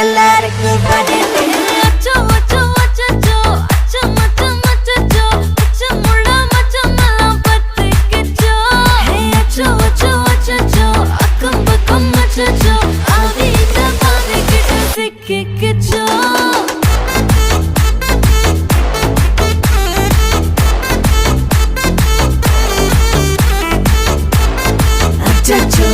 எல்லாருக்கும் பதில் அச்சோ அச்சோ அச்சோ அச்சம் அச்சம் அச்சோ அச்சமுள்ள மச்சமெல்லாம் பத்திக்கிச்சோ அச்சோ அச்சோ அச்சோ அக்கம் பக்கம் அச்சோ ஆவித பாவிக்கிட்ட சிக்கிக்கிச்சோ அச்சோ